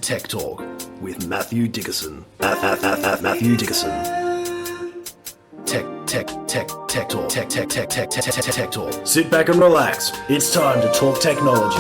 Tech Talk with Matthew Dickerson. Matthew Dickerson. Tech Talk. Tech Talk. Sit back and relax. It's time to talk technology.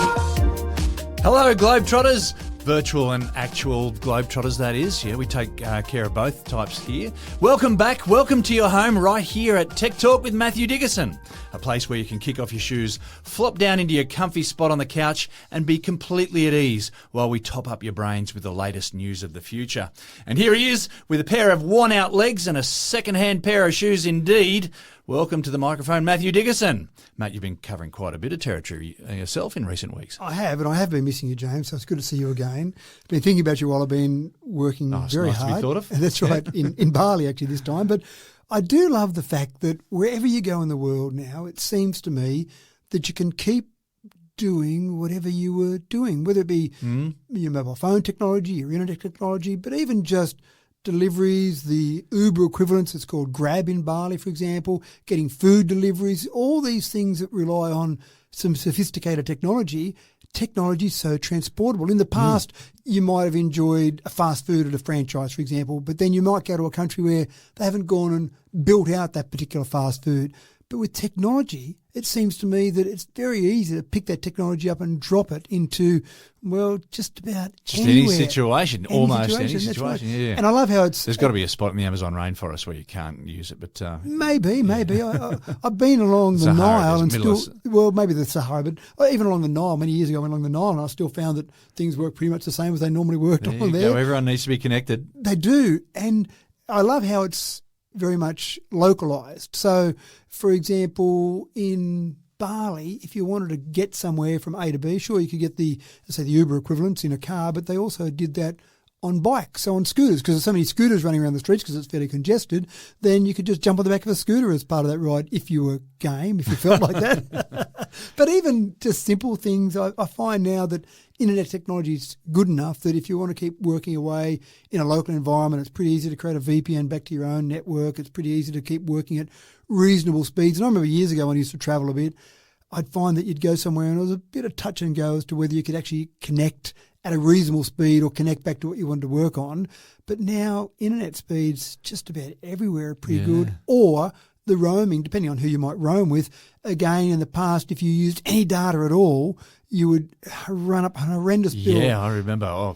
Hello, Globetrotters. Virtual and actual Globetrotters, that is. Yeah, we take care of both types here. Welcome back. Welcome to your home right here at Tech Talk with Matthew Dickerson, a place where you can kick off your shoes, flop down into your comfy spot on the couch and be completely at ease while we top up your brains with the latest news of the future. And here he is with a pair of worn-out legs and a second-hand pair of shoes indeed. Welcome to the microphone, Matthew Dickerson. Matt, you've been covering quite a bit of territory yourself in recent weeks. I have, and I have been missing you, James, so it's good to see you again. I've been thinking about you while I've been working very nice hard. To be thought of. And that's right, in Ballie actually this time. But I do love the fact that wherever you go in the world now, it seems to me that you can keep doing whatever you were doing, whether it be your mobile phone technology, your internet technology, but even just deliveries, the Uber equivalents, it's called Grab in Ballie, for example, getting food deliveries, all these things that rely on some sophisticated technology. Technology is so transportable. In the past, you might have enjoyed a fast food at a franchise, for example, but then you might go to a country where they haven't gone and built out that particular fast food. But with technology, it seems to me that it's very easy to pick that technology up and drop it into, well, just about anywhere. Any situation, almost any situation, right. yeah. And I love how it's... There's got to be a spot in the Amazon rainforest where you can't use it, but... Maybe. I've been along the Nile and still... Well, maybe the Sahara, but even along the Nile, many years ago I went along the Nile and I still found that things work pretty much the same as they normally worked on there. Go. Everyone needs to be connected. They do, and I love how it's very much localised. So, for example, in Ballie, if you wanted to get somewhere from A to B, sure, you could get the Uber equivalents in a car, but they also did that on bikes, so on scooters, because there's so many scooters running around the streets because it's fairly congested, then you could just jump on the back of a scooter as part of that ride if you were game, if you felt like that. But even just simple things, I find now that internet technology is good enough that if you want to keep working away in a local environment, it's pretty easy to create a VPN back to your own network. It's pretty easy to keep working at reasonable speeds. And I remember years ago when I used to travel a bit, I'd find that you'd go somewhere and it was a bit of touch and go as to whether you could actually connect at a reasonable speed or connect back to what you wanted to work on. But now internet speeds just about everywhere are pretty good. Or the roaming, depending on who you might roam with. Again, in the past, if you used any data at all, you would run up a horrendous bill. Yeah, I remember.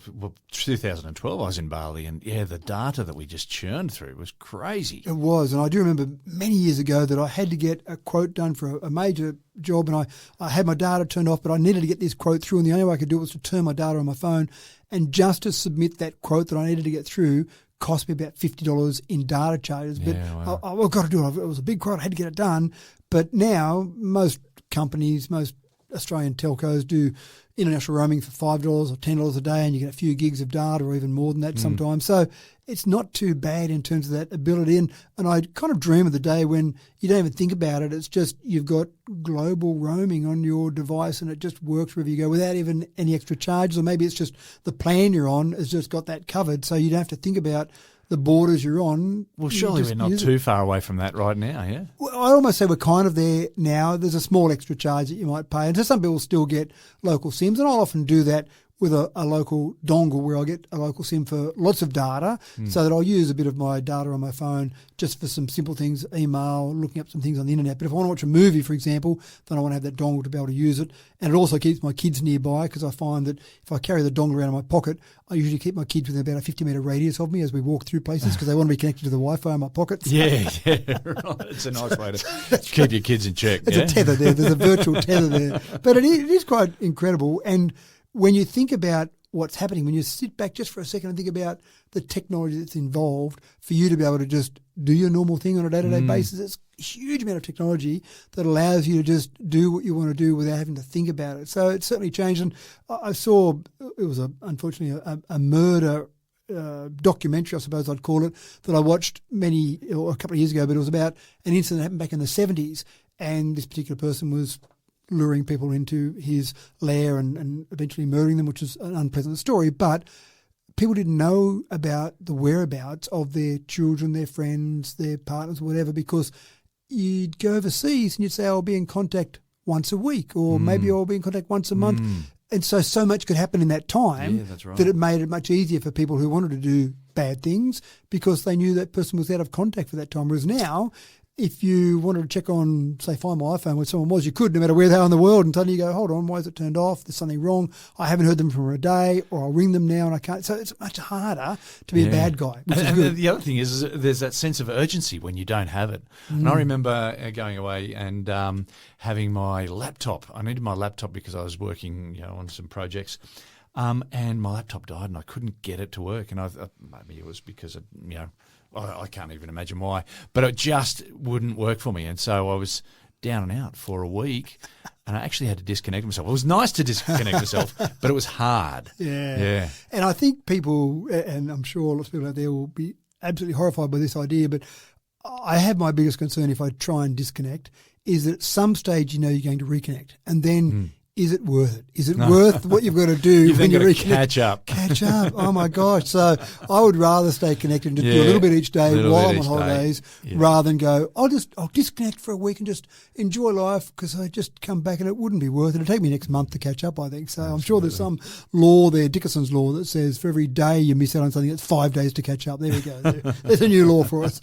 2012 I was in Ballie and, the data that we just churned through was crazy. It was, and I do remember many years ago that I had to get a quote done for a major job and I had my data turned off, but I needed to get this quote through and the only way I could do it was to turn my data on my phone, and just to submit that quote that I needed to get through cost me about $50 in data charges. But I've got to do it. It was a big quote. I had to get it done. But now most companies, most Australian telcos do international roaming for $5 or $10 a day and you get a few gigs of data or even more than that sometimes. So it's not too bad in terms of that ability. And I kind of dream of the day when you don't even think about it. It's just you've got global roaming on your device and it just works wherever you go without even any extra charges. Or maybe it's just the plan you're on has just got that covered so you don't have to think about the borders you're on. Well, surely we're not too far away from that right now, yeah? Well, I almost say we're kind of there now. There's a small extra charge that you might pay. And so some people still get local SIMs, and I'll often do that with a local dongle where I'll get a local SIM for lots of data so that I'll use a bit of my data on my phone just for some simple things, email, looking up some things on the internet. But if I want to watch a movie, for example, then I want to have that dongle to be able to use it. And it also keeps my kids nearby because I find that if I carry the dongle around in my pocket, I usually keep my kids within about a 50-metre radius of me as we walk through places because they want to be connected to the Wi-Fi in my pockets. Yeah, right. It's a nice way to keep your kids in check. There's a tether there. There's a virtual tether there. But it is quite incredible. And when you think about what's happening, when you sit back just for a second and think about the technology that's involved for you to be able to just do your normal thing on a day-to-day basis, it's a huge amount of technology that allows you to just do what you want to do without having to think about it. So it's certainly changed. And I saw, it was unfortunately a murder documentary, I suppose I'd call it, that I watched a couple of years ago, but it was about an incident that happened back in the 70s, and this particular person was luring people into his lair and eventually murdering them, which is an unpleasant story. But people didn't know about the whereabouts of their children, their friends, their partners, whatever, because you'd go overseas and you'd say, I'll be in contact once a week, or maybe I'll be in contact once a month. And so much could happen in that time that's right. that it made it much easier for people who wanted to do bad things because they knew that person was out of contact for that time. Whereas now, if you wanted to check on, say, Find My iPhone where someone was, you could, no matter where they are in the world, and suddenly you go, hold on, why is it turned off? There's something wrong. I haven't heard them for a day, or I'll ring them now and I can't. So it's much harder to be a bad guy, which is good. The other thing is there's that sense of urgency when you don't have it. And I remember going away and having my laptop. I needed my laptop because I was working on some projects. And my laptop died and I couldn't get it to work. And I thought maybe it was because of, I can't even imagine why, but it just wouldn't work for me. And so I was down and out for a week and I actually had to disconnect myself. It was nice to disconnect myself, but it was hard. Yeah. And I think people, and I'm sure lots of people out there will be absolutely horrified by this idea, but I have my biggest concern if I try and disconnect is that at some stage you're going to reconnect and then is it worth it? Is it worth what you've got to do when you reconnect? Catch up. Catch up. Oh, my gosh. So I would rather stay connected and just do a little bit each day while I'm on holidays rather than go, I'll disconnect for a week and just enjoy life because I just come back and it wouldn't be worth it. It'll take me next month to catch up, I think. So I'm sure there's some law there, Dickinson's law, that says for every day you miss out on something, it's 5 days to catch up. There we go. There's a new law for us.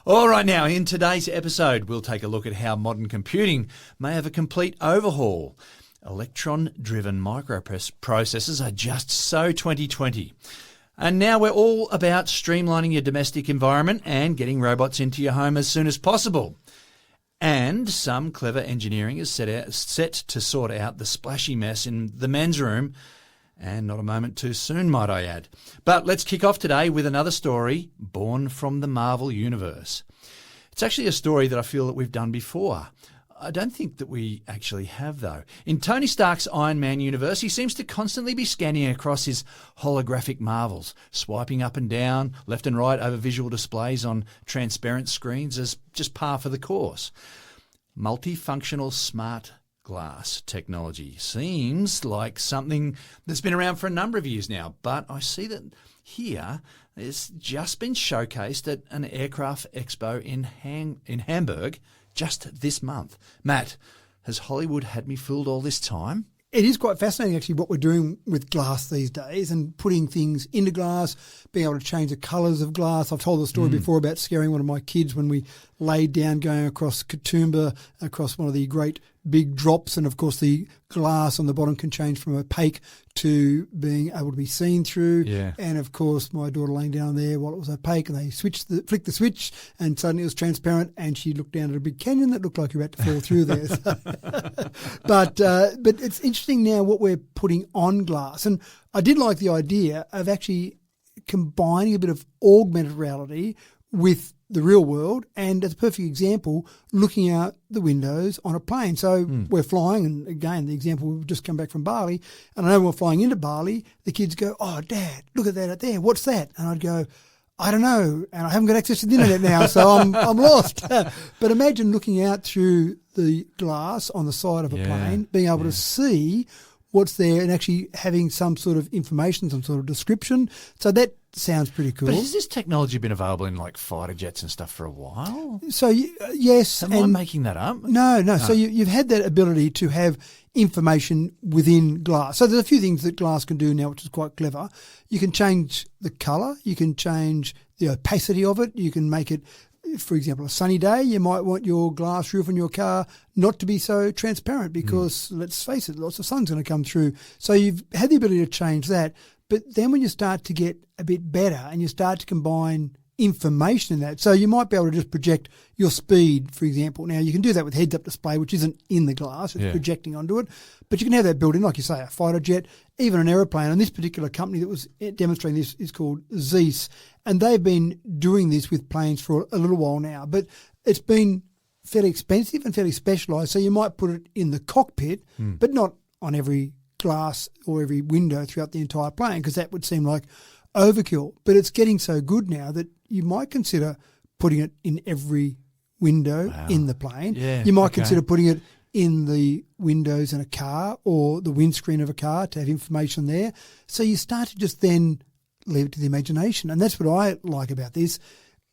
All right, now, in today's episode, we'll take a look at how modern computing may have a complete overhaul. Electron-driven microprocessors are just so 2020. And now we're all about streamlining your domestic environment and getting robots into your home as soon as possible. And some clever engineering is set to sort out the splashy mess in the men's room. And not a moment too soon, might I add. But let's kick off today with another story born from the Marvel Universe. It's actually a story that I feel that we've done before. I don't think that we actually have, though. In Tony Stark's Iron Man universe, he seems to constantly be scanning across his holographic marvels, swiping up and down, left and right over visual displays on transparent screens as just par for the course. Multifunctional smart glass technology seems like something that's been around for a number of years now, but I see that here it's just been showcased at an aircraft expo in Hamburg just this month. Matt, has Hollywood had me fooled all this time? It is quite fascinating, actually, what we're doing with glass these days and putting things into glass, being able to change the colours of glass. I've told the story before about scaring one of my kids when we laid down going across Katoomba, across one of the great big drops, and, of course, the glass on the bottom can change from opaque to being able to be seen through. Yeah. And, of course, my daughter laying down there while it was opaque, and they flicked the switch, and suddenly it was transparent, and she looked down at a big canyon that looked like you were about to fall through there. But it's interesting now what we're putting on glass. And I did like the idea of actually combining a bit of augmented reality with the real world, and as a perfect example, looking out the windows on a plane. So we're flying, and again, the example, we've just come back from Ballie, and I know when we're flying into Ballie, the kids go, "Oh, Dad, look at that out there. What's that?" And I'd go, "I don't know, and I haven't got access to the internet now, so I'm lost." But imagine looking out through the glass on the side of a plane, being able to see what's there and actually having some sort of information, some sort of description. So that sounds pretty cool. But has this technology been available in like fighter jets and stuff for a while? So yes. Am I making that up? No. So you've had that ability to have information within glass. So there's a few things that glass can do now, which is quite clever. You can change the colour. You can change the opacity of it. You can make it, for example, a sunny day, you might want your glass roof on your car not to be so transparent because, let's face it, lots of sun's going to come through. So you've had the ability to change that. But then when you start to get a bit better and you start to combine information in that, so you might be able to just project your speed, for example. Now, you can do that with heads-up display, which isn't in the glass. It's projecting onto it. But you can have that built in, like you say, a fighter jet, even an aeroplane. And this particular company that was demonstrating this is called Zeiss. And they've been doing this with planes for a little while now. But it's been fairly expensive and fairly specialised. So you might put it in the cockpit, but not on every glass or every window throughout the entire plane, because that would seem like overkill. But it's getting so good now that you might consider putting it in every window in the plane. Yeah, you might consider putting it in the windows in a car or the windscreen of a car to have information there. So you start to just then leave it to the imagination. And that's what I like about this.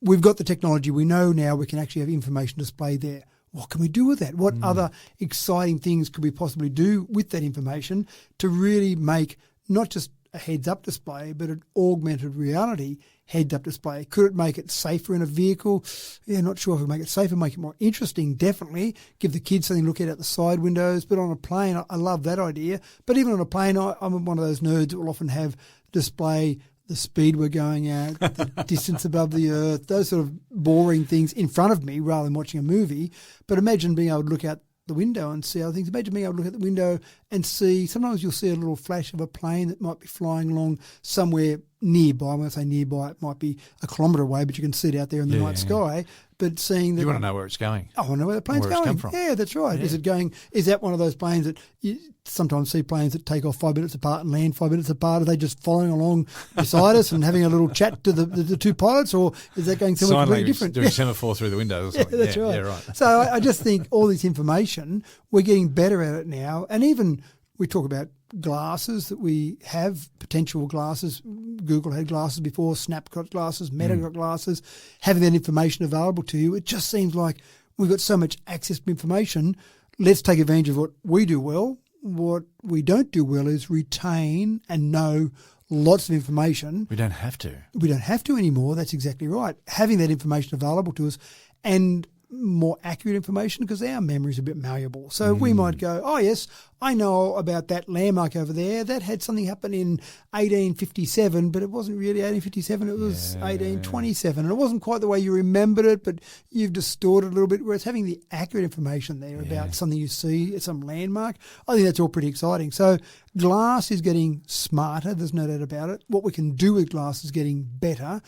We've got the technology. We know now we can actually have information displayed there. what can we do with that? What other exciting things could we possibly do with that information to really make not just a heads-up display, but an augmented reality heads-up display? Could it make it safer in a vehicle? Yeah, not sure if it would make it safer, make it more interesting, definitely. Give the kids something to look at the side windows. But on a plane, I love that idea. But even on a plane, I'm one of those nerds that will often have display the speed we're going at, the distance above the earth, those sort of boring things in front of me rather than watching a movie. But imagine being able to look out the window and see other things. Imagine being able to look at the window and see, sometimes you'll see a little flash of a plane that might be flying along somewhere nearby. When I say nearby, it might be a kilometre away, but you can see it out there in the night sky. But seeing that, you want to know where it's going. I want to know where the plane's where it's going. come from. Yeah, that's right. Yeah. Is it going? Is that one of those planes that you sometimes see planes that take off 5 minutes apart and land 5 minutes apart? Are they just following along beside us and having a little chat to the two pilots, or is that going somewhere completely different? Doing semaphore through the window or something. That's right. Yeah, right. So I just think all this information, we're getting better at it now. And even we talk about glasses that we have, potential glasses. Google had glasses before, Snap got glasses, Meta got glasses. Having that information available to you, it just seems like we've got so much access to information. Let's take advantage of what we do well. What we don't do well is retain and know lots of information. We don't have to. We don't have to anymore. That's exactly right. Having that information available to us and more accurate information, because our memory is a bit malleable. So we might go, oh, yes, I know about that landmark over there. That had something happen in 1857, but it wasn't really 1857. It was 1827. And it wasn't quite the way you remembered it, but you've distorted a little bit, whereas having the accurate information there about something you see, some landmark, I think that's all pretty exciting. So glass is getting smarter. There's no doubt about it. What we can do with glass is getting better.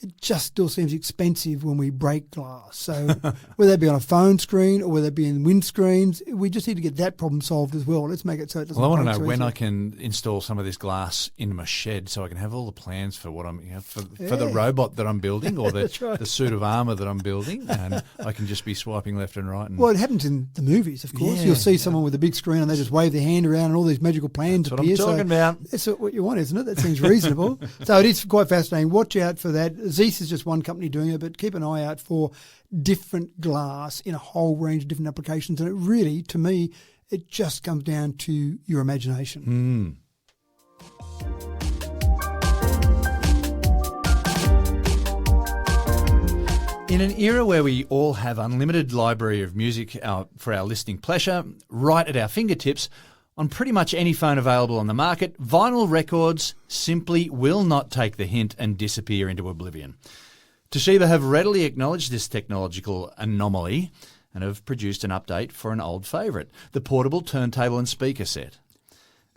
It just still seems expensive when we break glass. So whether that be on a phone screen or whether it be in windscreens, we just need to get that problem solved as well. Let's make it so it doesn't. Well, I want to break know so when easily. I can install some of this glass in my shed so I can have all the plans for what I'm, for the robot that I'm building or the suit of armour that I'm building, and I can just be swiping left and right. And Well, it happens in the movies, of course. Yeah, You'll see someone with a big screen and they just wave their hand around and all these magical plans That's what appear. I'm talking about. That's what you want, isn't it? That seems reasonable. So it is quite fascinating. Watch out for that. Zeiss is just one company doing it, but keep an eye out for different glass in a whole range of different applications. And it really, to me, it just comes down to your imagination. In an era where we all have unlimited library of music for our listening pleasure, right at our fingertips, on pretty much any phone available on the market, vinyl records simply will not take the hint and disappear into oblivion. Toshiba have readily acknowledged this technological anomaly and have produced an update for an old favourite, the portable turntable and speaker set.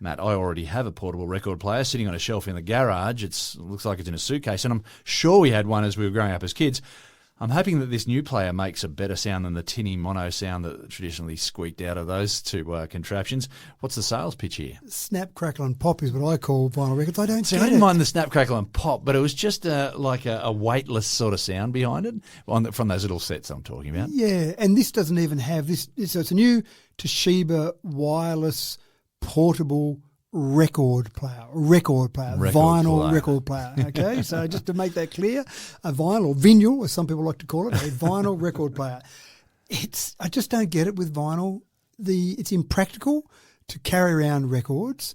Matt, I already have a portable record player sitting on a shelf in the garage. It looks like it's in a suitcase, and I'm sure we had one as we were growing up as kids. I'm hoping that this new player makes a better sound than the tinny mono sound that traditionally squeaked out of those two contraptions. What's the sales pitch here? Snap, crackle and pop is what I call vinyl records. I don't See, get I didn't it. mind the snap, crackle and pop, but it was just like a weightless sort of sound behind it from those little sets I'm talking about. Yeah, and this doesn't even have this. So it's a new Toshiba wireless portable record player, vinyl record player. Okay, so just to make that clear, a vinyl or vinyl, as some people like to call it, a vinyl record player. I just don't get it with vinyl. It's impractical to carry around records.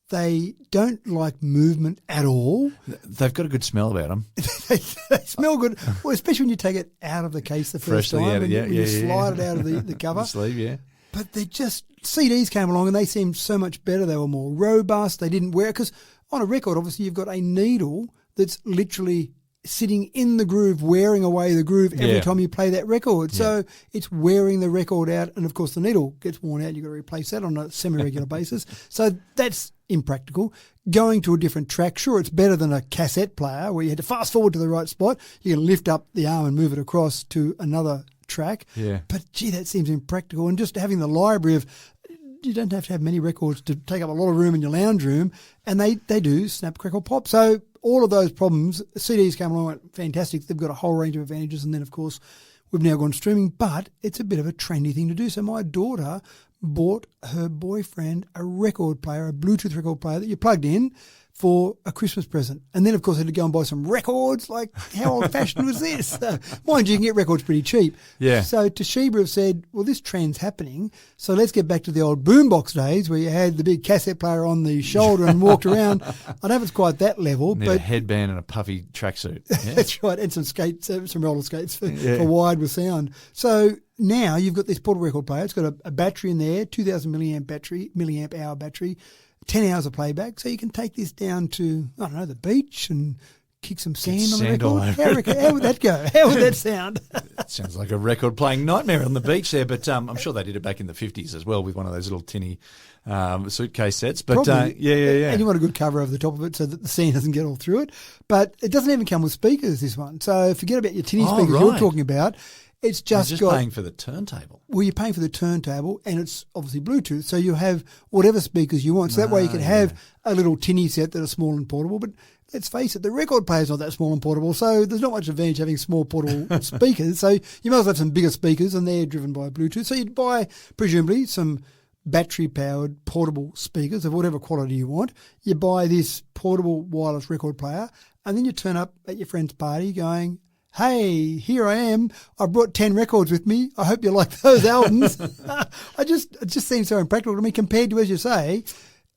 They don't like movement at all. They've got a good smell about them. They smell good, well, especially when you take it out of the case the first Freshly time out, and you slide it out of the cover. The sleeve, yeah. But CDs came along and they seemed so much better. They were more robust. They didn't wear, because on a record, obviously, you've got a needle that's literally sitting in the groove, wearing away the groove every time you play that record. So it's wearing the record out. And of course, the needle gets worn out. You've got to replace that on a semi-regular basis. So that's impractical. Going to a different track, sure, it's better than a cassette player where you had to fast forward to the right spot. You can lift up the arm and move it across to another track. Yeah. But gee, that seems impractical. And just having the library of, you don't have to have many records to take up a lot of room in your lounge room, and they do snap, crackle, pop. So all of those problems, CDs came along, went fantastic. They've got a whole range of advantages, and then of course we've now gone streaming. But it's a bit of a trendy thing to do. So my daughter bought her boyfriend a record player, a Bluetooth record player that you plugged in, for a Christmas present. And then, of course, I had to go and buy some records. Like, how old-fashioned was this? Mind you, can get records pretty cheap. Yeah. So Toshiba have said, well, this trend's happening, so let's get back to the old boombox days where you had the big cassette player on the shoulder and walked around. I don't know if it's quite that level. Need but a headband and a puffy tracksuit. Yeah. That's right, and some skates, some roller skates for wide with sound. So now you've got this portable record player. It's got a battery in there, 2,000 milliamp hour battery, 10 hours of playback. So you can take this down to, I don't know, the beach and kick some sand on the record. How would that go? How would that sound? It sounds like a record playing nightmare on the beach there, but I'm sure they did it back in the 50s as well with one of those little tinny suitcase sets. But yeah. And you want a good cover over the top of it so that the sand doesn't get all through it. But it doesn't even come with speakers, this one. So forget about your tinny speakers you're talking about. It's just paying for the turntable. Well, you're paying for the turntable, and it's obviously Bluetooth, so you have whatever speakers you want. So that way you can have a little tinny set that are small and portable. But let's face it, the record player's not that small and portable, so there's not much advantage having small portable speakers. So you might as well have some bigger speakers, and they're driven by Bluetooth. So you'd buy, presumably, some battery-powered portable speakers of whatever quality you want. You buy this portable wireless record player, and then you turn up at your friend's party going, hey, here I am. I brought 10 records with me. I hope you like those albums. It just seems so impractical to me compared to, as you say,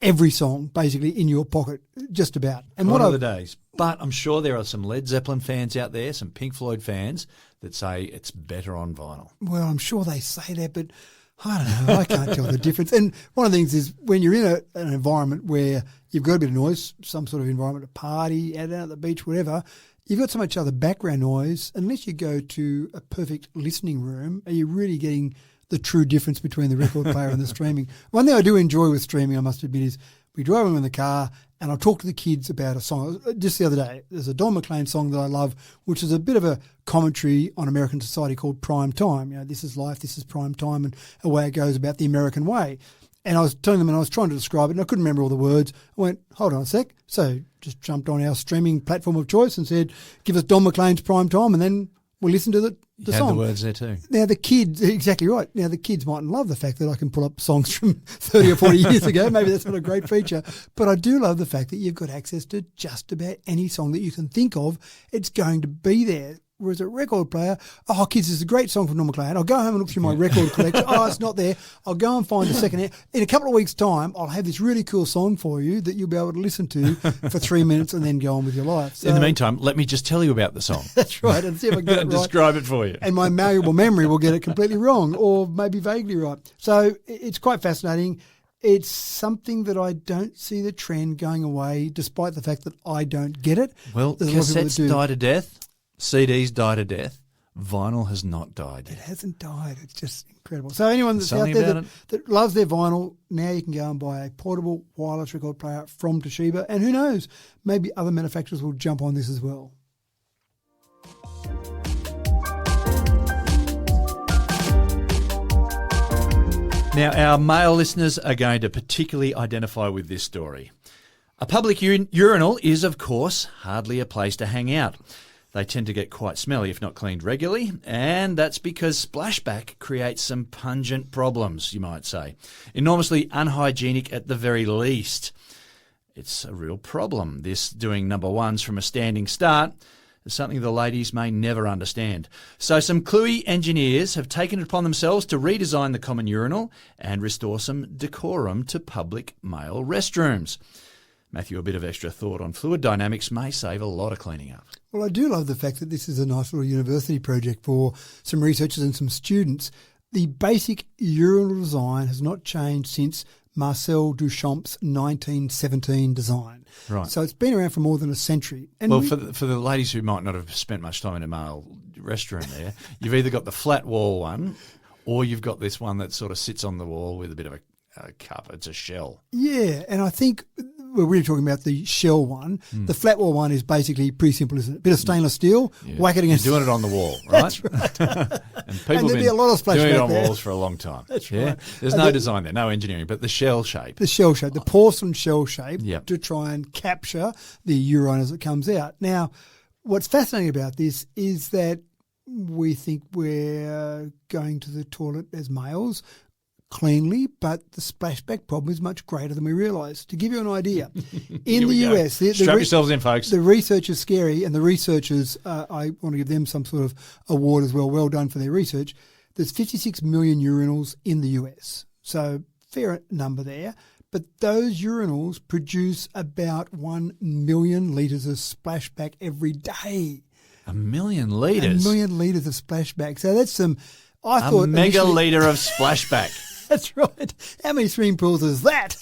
every song basically in your pocket, just about. And one of the days. But I'm sure there are some Led Zeppelin fans out there, some Pink Floyd fans that say it's better on vinyl. Well, I'm sure they say that, but I don't know. I can't tell the difference. And one of the things is when you're in an environment where you've got a bit of noise, some sort of environment, a party, out at the beach, whatever, you've got so much other background noise, unless you go to a perfect listening room, are you really getting the true difference between the record player and the streaming? One thing I do enjoy with streaming, I must admit, is we drive along in the car and I'll talk to the kids about a song. Just the other day, there's a Don McLean song that I love, which is a bit of a commentary on American society called Prime Time. You know, this is life, this is prime time, and away it goes about the American way. And I was telling them, and I was trying to describe it, and I couldn't remember all the words. I went, hold on a sec. So just jumped on our streaming platform of choice and said, give us Don McLean's Prime Time, and then we'll listen to the song. Had the words there too. Now the kids, exactly right. Now the kids mightn't love the fact that I can pull up songs from 30 or 40 years ago. Maybe that's not a great feature. But I do love the fact that you've got access to just about any song that you can think of. It's going to be there. Whereas a record player, oh, kids, this is a great song from Don McLean. I'll go home and look through my record collection. Oh, it's not there. I'll go and find a second hand. In a couple of weeks' time, I'll have this really cool song for you that you'll be able to listen to for 3 minutes and then go on with your life. So, in the meantime, let me just tell you about the song. That's right, and see if I can get it right. Describe it for you. And my malleable memory will get it completely wrong or maybe vaguely right. So it's quite fascinating. It's something that I don't see the trend going away, despite the fact that I don't get it. Well, cassettes die to death. CDs die to death. Vinyl has not died. It hasn't died. It's just incredible. So anyone that's out there that loves their vinyl, now you can go and buy a portable wireless record player from Toshiba. And who knows, maybe other manufacturers will jump on this as well. Now, our male listeners are going to particularly identify with this story. A public urinal is, of course, hardly a place to hang out. They tend to get quite smelly if not cleaned regularly, and that's because splashback creates some pungent problems, you might say. Enormously unhygienic at the very least. It's a real problem. This doing number ones from a standing start is something the ladies may never understand. So some cluey engineers have taken it upon themselves to redesign the common urinal and restore some decorum to public male restrooms. Matthew, a bit of extra thought on fluid dynamics may save a lot of cleaning up. Well, I do love the fact that this is a nice little university project for some researchers and some students. The basic urinal design has not changed since Marcel Duchamp's 1917 design. Right. So it's been around for more than a century. And well, for the ladies who might not have spent much time in a male restroom there, you've either got the flat wall one or you've got this one that sort of sits on the wall with a bit of a cup. It's a shell. Yeah, and I think we're really talking about the shell one. The flat wall one is basically pretty simple, isn't it? A bit of stainless steel, whack it against... You're doing it on the wall, right? That's right. And people have been a lot of doing it on there. walls for a long time. That's right. There's no design there, no engineering, but the shell shape. The shell shape, the porcelain shell shape, Yep. to try and capture the urine as it comes out. Now, what's fascinating about this is that we think we're going to the toilet as males cleanly, but the splashback problem is much greater than we realise. To give you an idea, in the US... Strap yourselves in, folks. The research is scary, and the researchers, I want to give them some sort of award as well. Well done for their research. There's 56 million urinals in the US, so fair number there. But those urinals produce about 1 million litres of splashback every day. 1 million litres? 1 million litres of splashback. So that's some... I a thought megalitre of splashback. That's right. How many swimming pools is that?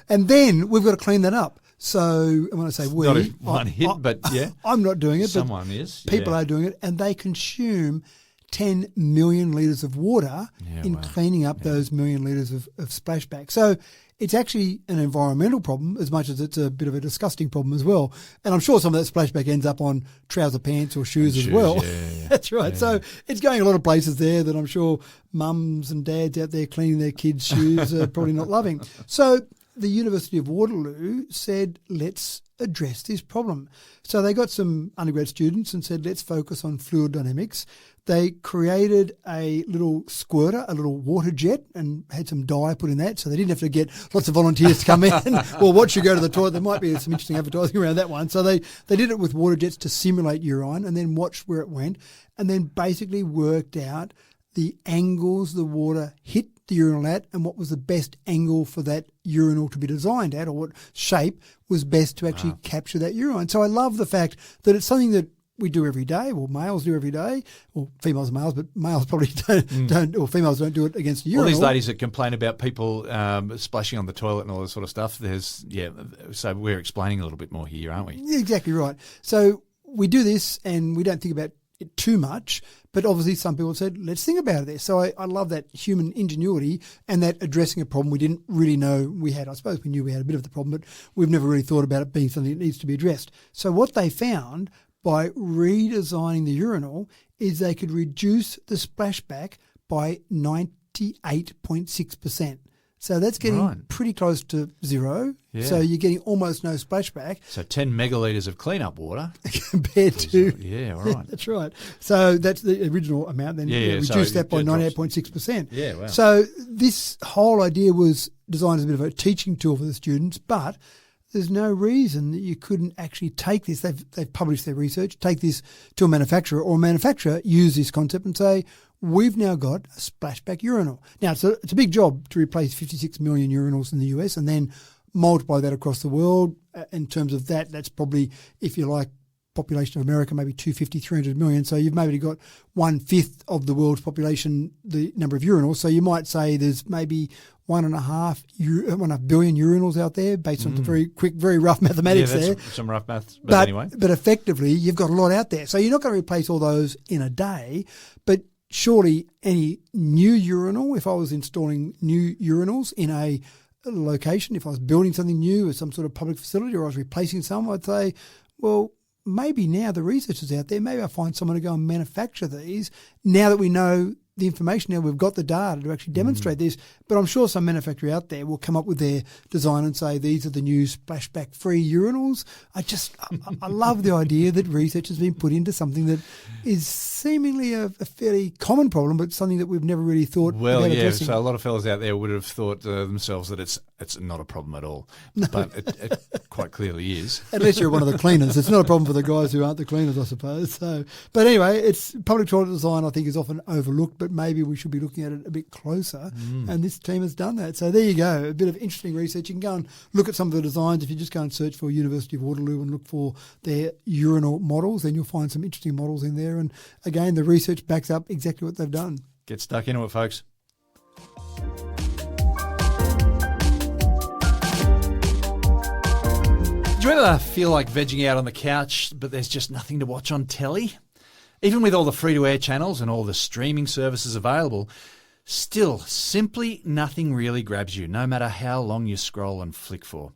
And then we've got to clean that up. So when I say we... Not one hit, but yeah. I'm not doing it. Someone but is. People are doing it, and they consume 10 million litres of water in cleaning up those million litres of splashback. So it's actually an environmental problem as much as it's a bit of a disgusting problem as well. And I'm sure some of that splashback ends up on trouser pants or shoes as well. Yeah. That's right. Yeah. So it's going a lot of places there that I'm sure mums and dads out there cleaning their kids' shoes are probably not loving. So the University of Waterloo said, let's address this problem. So they got some undergrad students and said, let's focus on fluid dynamics. They created a little squirter, a little water jet, and had some dye put in that, so they didn't have to get lots of volunteers to come in or watch you go to the toilet. There might be some interesting advertising around that one. So they did it with water jets to simulate urine and then watched where it went and then basically worked out the angles the water hit the urinal at and what was the best angle for that urinal to be designed at, or what shape was best to actually capture that urine. So I love the fact that it's something that we do every day, well, males do every day, or females and males, but males probably don't, or females don't do it against a urinal. All these ladies that complain about people splashing on the toilet and all this sort of stuff, so we're explaining a little bit more here, aren't we? Yeah, exactly right. So we do this and we don't think about it too much, but obviously some people said, let's think about this. So I love that human ingenuity and that addressing a problem we didn't really know we had. I suppose we knew we had a bit of the problem, but we've never really thought about it being something that needs to be addressed. So what they found by redesigning the urinal is they could reduce the splashback by 98.6%. So that's getting pretty close to zero. Yeah. So you're getting almost no splashback. So 10 megalitres of cleanup water. Compared to... Yeah, all right. That's right. So that's the original amount. Then reduce that by 98.6%. Yeah, wow. So this whole idea was designed as a bit of a teaching tool for the students, but there's no reason that you couldn't actually take this. They've published their research, take this to a manufacturer, or a manufacturer use this concept and say, we've now got a splashback urinal. Now, it's a big job to replace 56 million urinals in the US and then multiply that across the world. In terms of that, that's probably, if you like, population of America, maybe 250, 300 million. So you've maybe got 1/5 of the world's population, the number of urinals. So you might say there's maybe 1.5 billion urinals out there based on the very quick, very rough mathematics there. Some rough maths, but anyway. But effectively, you've got a lot out there. So you're not going to replace all those in a day, but surely any new urinal, if I was installing new urinals in a location, if I was building something new or some sort of public facility or I was replacing some, I'd say, well, maybe now the research is out there. Maybe I'll find someone to go and manufacture these now that we know the information. Now we've got the data to actually demonstrate this, but I'm sure some manufacturer out there will come up with their design and say these are the new splashback-free urinals. I love the idea that research has been put into something that is seemingly a fairly common problem, but something that we've never really thought about addressing. So a lot of fellas out there would have thought themselves that it's not a problem at all, but it quite clearly is. Unless you're one of the cleaners. It's not a problem for the guys who aren't the cleaners, I suppose. So, but anyway, it's public toilet design I think is often overlooked, but maybe we should be looking at it a bit closer, and this team has done that. So there you go, a bit of interesting research. You can go and look at some of the designs. If you just go and search for University of Waterloo and look for their urinal models, then you'll find some interesting models in there. And again, the research backs up exactly what they've done. Get stuck into it, folks. Do you ever feel like vegging out on the couch, but there's just nothing to watch on telly? Even with all the free-to-air channels and all the streaming services available, still simply nothing really grabs you, no matter how long you scroll and flick for.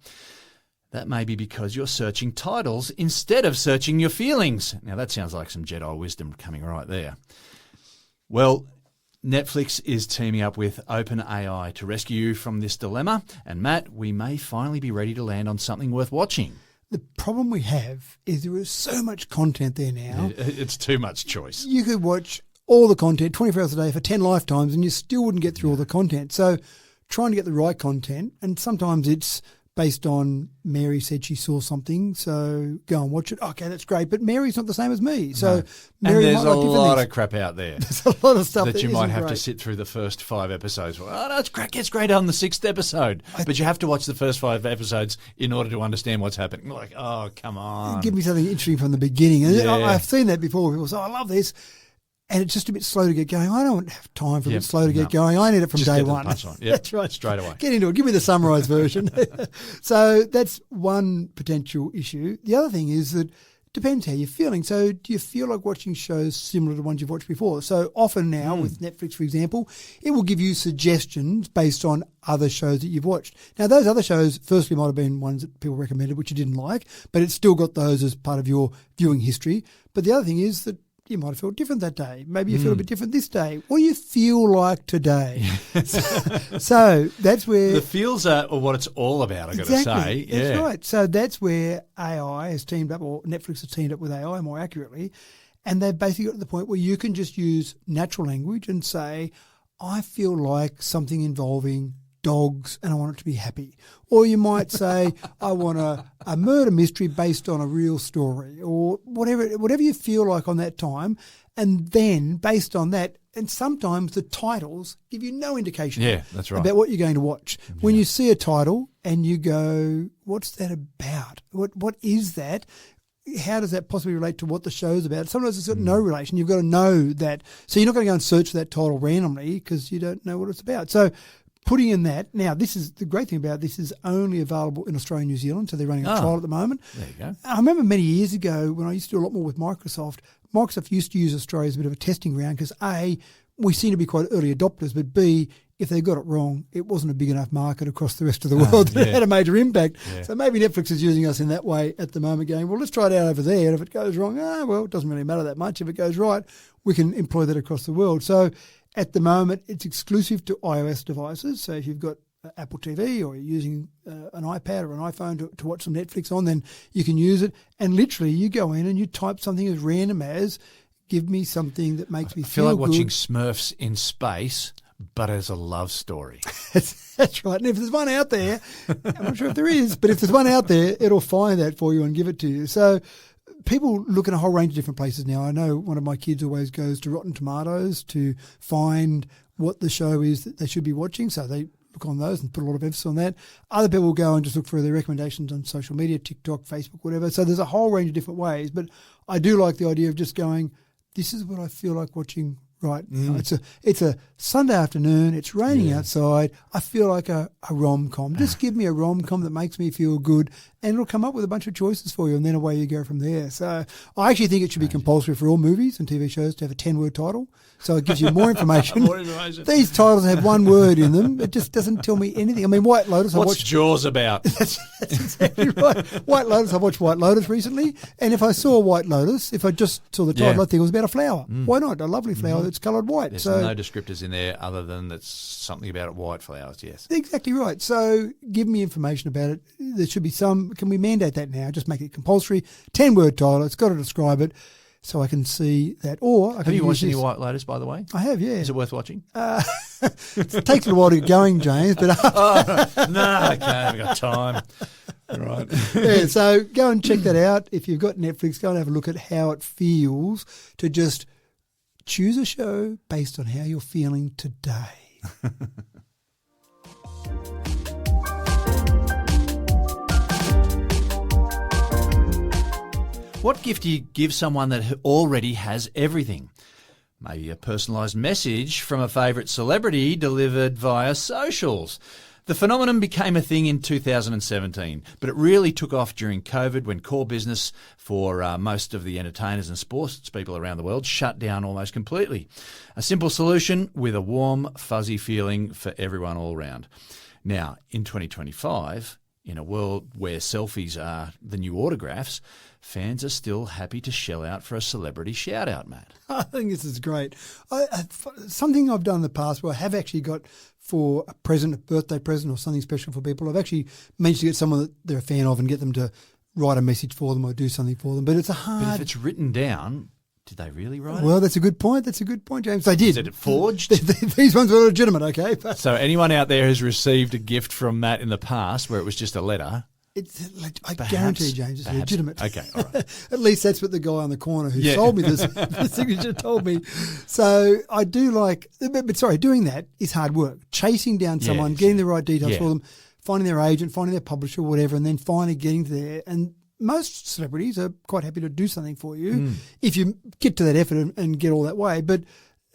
That may be because you're searching titles instead of searching your feelings. Now that sounds like some Jedi wisdom coming right there. Well, Netflix is teaming up with OpenAI to rescue you from this dilemma. And Matt, we may finally be ready to land on something worth watching. The problem we have is there is so much content there now. It's too much choice. You could watch all the content 24 hours a day for 10 lifetimes and you still wouldn't get through all the content. So trying to get the right content, and sometimes it's based on Mary said she saw something, so go and watch it. Okay, that's great, but Mary's not the same as me. So Mary and there's might like a different lot things. of crap out there. There's a lot of stuff that you might have to great. sit through the first 5 episodes. Oh, no, gets great on the 6th episode. But you have to watch the first 5 episodes in order to understand what's happening. Like, oh, come on. Give me something interesting from the beginning. And Yeah. I've seen that before. People say, I love this. And it's just a bit slow to get going. I don't have time for a bit slow to get going. I need it from Just day get to the one. punchline. Yep, That's right. straight away. Get into it. Give me the summarised version. So that's one potential issue. The other thing is that depends how you're feeling. So do you feel like watching shows similar to ones you've watched before? So often now with Netflix, for example, it will give you suggestions based on other shows that you've watched. Now, those other shows, firstly, might have been ones that people recommended, which you didn't like, but it's still got those as part of your viewing history. But the other thing is that you might have felt different that day. Maybe you feel a bit different this day. What do you feel like today? So that's where... The feels are what it's all about, I've got to say. That's right. So that's where AI has teamed up, or Netflix has teamed up with AI more accurately, and they've basically got to the point where you can just use natural language and say, I feel like something involving dogs and I want it to be happy. Or you might say, I want a murder mystery based on a real story, or whatever you feel like on that time. And then based on that, and sometimes the titles give you no indication that's right. about what you're going to watch. When you see a title and you go, what's that about? What is that? How does that possibly relate to what the show's about? Sometimes it's got no relation. You've got to know that. So you're not going to go and search for that title randomly because you don't know what it's about. So putting in that, now this is the great thing about this is only available in Australia and New Zealand, so they're running a trial at the moment. There you go. I remember many years ago when I used to do a lot more with Microsoft used to use Australia as a bit of a testing ground because A, we seem to be quite early adopters, but B, if they got it wrong, it wasn't a big enough market across the rest of the world that it had a major impact. Yeah. So maybe Netflix is using us in that way at the moment, going, well, let's try it out over there. And if it goes wrong, well, it doesn't really matter that much. If it goes right, we can employ that across the world. So at the moment, it's exclusive to iOS devices. So if you've got Apple TV or you're using an iPad or an iPhone to watch some Netflix on, then you can use it. And literally you go in and you type something as random as, give me something that makes me feel like good. watching Smurfs in space, but as a love story. That's right. And if there's one out there, I'm not sure if there is, but if there's one out there, it'll find that for you and give it to you. So people look in a whole range of different places now. I know one of my kids always goes to Rotten Tomatoes to find what the show is that they should be watching. So they look on those and put a lot of emphasis on that. Other people will go and just look for their recommendations on social media, TikTok, Facebook, whatever. So there's a whole range of different ways. But I do like the idea of just going, this is what I feel like watching right now. It's a Sunday afternoon. It's raining outside. I feel like a rom-com. Just give me a rom-com that makes me feel good, and it'll come up with a bunch of choices for you, and then away you go from there. So I actually think it should be compulsory for all movies and TV shows to have a 10-word title, so it gives you more information. More information. These titles have one word in them. It just doesn't tell me anything. I mean, White Lotus. What's Jaws about? That's exactly right. White Lotus. I watched White Lotus recently, and if I saw White Lotus, if I just saw the title, I'd think it was about a flower. Why not? A lovely flower that's coloured white. There's so no descriptors in there other than that's something about white flowers, yes. Exactly right. So give me information about it. There should be some. Can we mandate that now? Just make it compulsory. 10-word title. It's got to describe it so I can see that. Or I can Have you watched use any White Lotus, by the way? I have, yeah. Is it worth watching? It takes a little while to get going, James, but No, okay, I haven't got time. Right. yeah, so go and check that out. If you've got Netflix, go and have a look at how it feels to just choose a show based on how you're feeling today. What gift do you give someone that already has everything? Maybe a personalised message from a favourite celebrity delivered via socials. The phenomenon became a thing in 2017, but it really took off during COVID when core business for most of the entertainers and sports people around the world shut down almost completely. A simple solution with a warm, fuzzy feeling for everyone all round. Now, in 2025, in a world where selfies are the new autographs, fans are still happy to shell out for a celebrity shout-out, Matt. I think this is great. Something I've done in the past where I have actually got for a present, a birthday present or something special for people, I've actually managed to get someone that they're a fan of and get them to write a message for them or do something for them. But it's a hard... But if it's written down, Did they really write Well, that's a good point. That's a good point, James. They did. Is it forged? These ones were legitimate, okay? But So anyone out there who's received a gift from Matt in the past where it was just a letter? I guarantee, James, it's legitimate. Okay, all right. At least that's what the guy on the corner who sold me the signature told me. So I do like, but sorry, doing that is hard work. Chasing down someone, getting the right details for them, finding their agent, finding their publisher, whatever, and then finally getting there. And most celebrities are quite happy to do something for you if you get to that effort and get all that way. But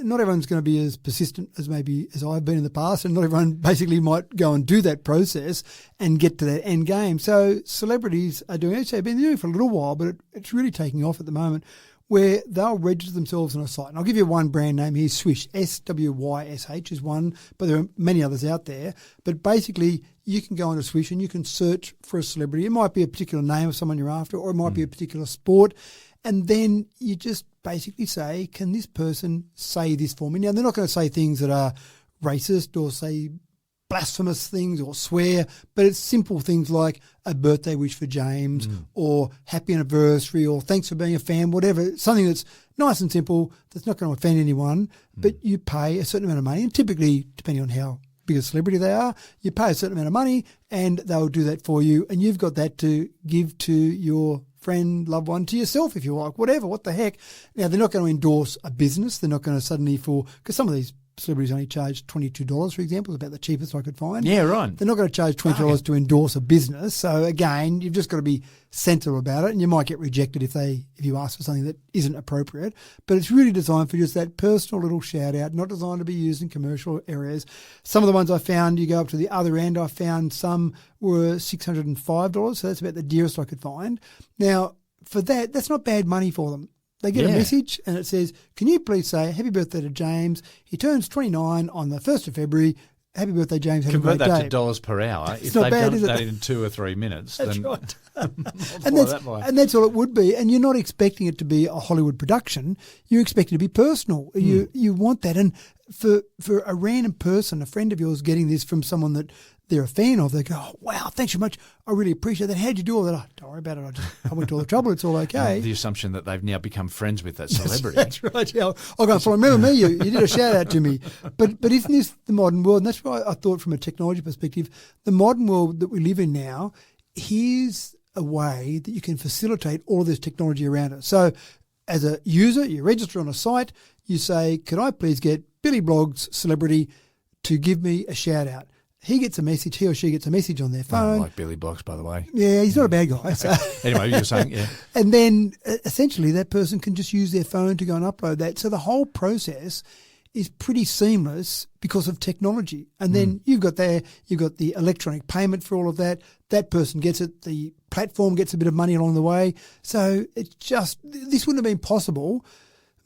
not everyone's going to be as persistent as maybe as I've been in the past, and not everyone basically might go and do that process and get to that end game. So celebrities are doing it. They've been doing it for a little while, but it's really taking off at the moment, where they'll register themselves on a site. And I'll give you one brand name here, Swish, SWYSH is one, but there are many others out there. But basically, you can go onto Swish and you can search for a celebrity. It might be a particular name of someone you're after, or it might be a particular sport. And then you just basically say, can this person say this for me? Now, they're not going to say things that are racist or say blasphemous things or swear, but it's simple things like a birthday wish for James or happy anniversary or thanks for being a fan, whatever, something that's nice and simple that's not going to offend anyone, but you pay a certain amount of money, and typically, depending on how big a celebrity they are, you pay a certain amount of money and they'll do that for you, and you've got that to give to your friend, loved one, to yourself if you like, whatever, what the heck. Now, they're not going to endorse a business. They're not going to suddenly because some of these celebrities only charge $22, for example, is about the cheapest I could find. Yeah, right. They're not going to charge $20 to endorse a business. So again, you've just got to be sensible about it, and you might get rejected if you ask for something that isn't appropriate. But it's really designed for just that personal little shout out, not designed to be used in commercial areas. Some of the ones I found, you go up to the other end, I found some were $605, so that's about the dearest I could find. Now, for that's not bad money for them. They get a message and it says, can you please say happy birthday to James? He turns 29 on the 1st of February. Happy birthday, James. Have a great day. Convert that to dollars per hour. It's if not they've bad, done is it? that in 2 or 3 minutes, That's then right. multiply and that's all it would be. And you're not expecting it to be a Hollywood production. You expect it to be personal. You want that. And for a random person, a friend of yours, getting this from someone that they're a fan of, they go, oh, wow, thanks so much. I really appreciate that. How'd you do all that? Oh, don't worry about it. I went to all the trouble. It's all okay. The assumption that they've now become friends with that celebrity. That's right. Yeah, I'll go and follow. Remember me? You did a shout out to me. But isn't this the modern world? And that's why I thought, from a technology perspective, the modern world that we live in now, here's a way that you can facilitate all of this technology around it. So as a user, you register on a site, you say, can I please get Billy Blogg's celebrity to give me a shout out? He gets a message, he or she gets a message on their phone. I like Billy Blocks, by the way. Yeah, he's not a bad guy. So. Anyway, you were saying, yeah. And then essentially that person can just use their phone to go and upload that. So the whole process is pretty seamless because of technology. And then you've got the electronic payment for all of that. That person gets it. The platform gets a bit of money along the way. So this wouldn't have been possible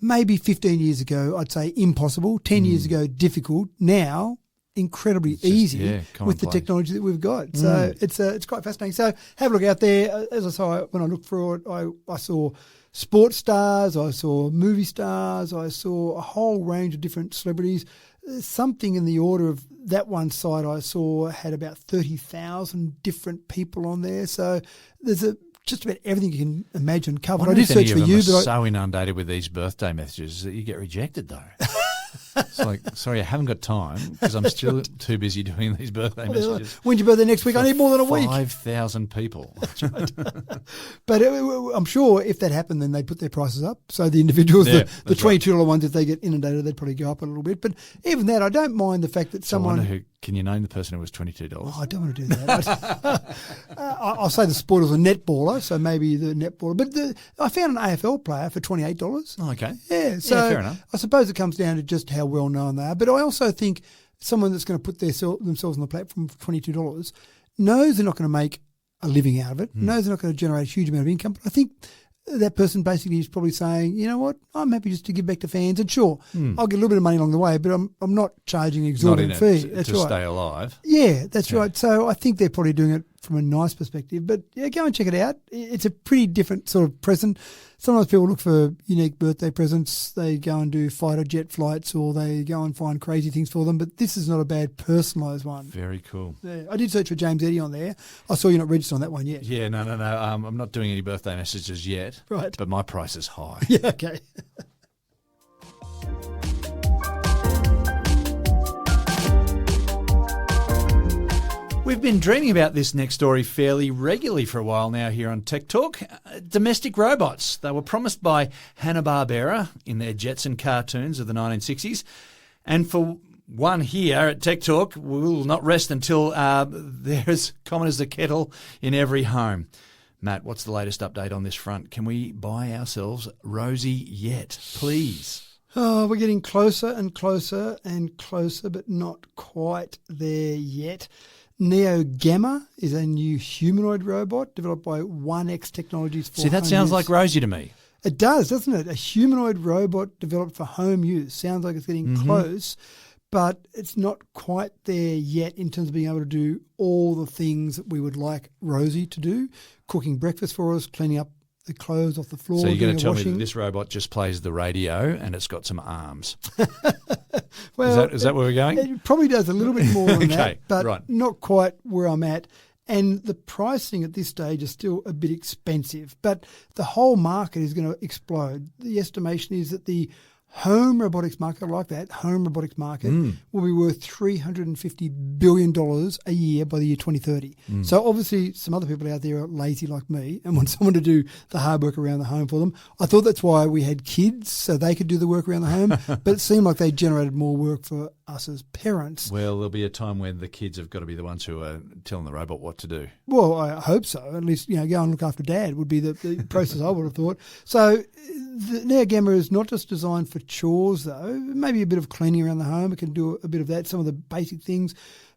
maybe 15 years ago. I'd say impossible. 10 years ago, difficult. Now, incredibly easy with the technology that we've got. So it's quite fascinating. So have a look out there. As I saw, when I looked for it, I saw sports stars, I saw movie stars, I saw a whole range of different celebrities. Something in the order of that one site I saw had about 30,000 different people on there. So there's just about everything you can imagine covered. I did search for you, but so inundated with these birthday messages that you get rejected though. It's like, sorry, I haven't got time because I'm still too busy doing these birthday messages. When's your birthday next week? I need more than a week. 5,000 people. That's right. But I'm sure if that happened, then they'd put their prices up. So the individuals, the $22 ones, if they get inundated, they'd probably go up a little bit. But even that, I don't mind the fact that someone... Can you name the person who was $22? Oh, I don't want to do that. I'll say the sport was a netballer, so maybe the netballer. But I found an AFL player for $28. Oh, okay. Yeah, so fair enough. I suppose it comes down to just how well known they are. But I also think someone that's going to put themselves on the platform for $22 knows they're not going to make a living out of it, knows they're not going to generate a huge amount of income. But I think that person basically is probably saying, you know what, I'm happy just to give back to fans, and sure, I'll get a little bit of money along the way, but I'm not charging an exorbitant fee. That's right. To stay alive. Yeah, that's right. So I think they're probably doing it from a nice perspective. But yeah, go and check it out. It's a pretty different sort of present. Sometimes people look for unique birthday presents. They go and do fighter jet flights, or they go and find crazy things for them. But this is not a bad personalised one. Very cool. Yeah, I did search for James Eddy on there. I saw you're not registered on that one yet. Yeah, no. I'm not doing any birthday messages yet. Right. But my price is high. Yeah, okay. We've been dreaming about this next story fairly regularly for a while now here on Tech Talk. Domestic robots. They were promised by Hanna-Barbera in their Jetson cartoons of the 1960s. And for one here at Tech Talk, we will not rest until they're as common as the kettle in every home. Matt, what's the latest update on this front? Can we buy ourselves Rosie yet, please? Oh, we're getting closer and closer and closer, but not quite there yet. Neo Gamma is a new humanoid robot developed by 1X Technologies for See, that home sounds use. like Rosie to me. It does, doesn't it? A humanoid robot developed for home use. Sounds like it's getting close, but it's not quite there yet in terms of being able to do all the things that we would like Rosie to do. Cooking breakfast for us, cleaning up the clothes off the floor. So you're going doing to tell washing. me that this robot just plays the radio and it's got some arms. Well, Is that where we're going? It probably does a little bit more than Okay, that, but right. not quite where I'm at. And the pricing at this stage is still a bit expensive, but the whole market is going to explode. The estimation is that the home robotics market, home robotics market, will be worth $350 billion a year by the year 2030. So obviously some other people out there are lazy like me and want someone to do the hard work around the home for them. I thought that's why we had kids, so they could do the work around the home, but it seemed like they generated more work for us as parents. Well, there'll be a time when the kids have got to be the ones who are telling the robot what to do. Well, I hope so. At least, go and look after Dad would be the process I would have thought. So the Neo Gamma is not just designed for chores, though. Maybe a bit of cleaning around the home. It can do a bit of that, some of the basic things.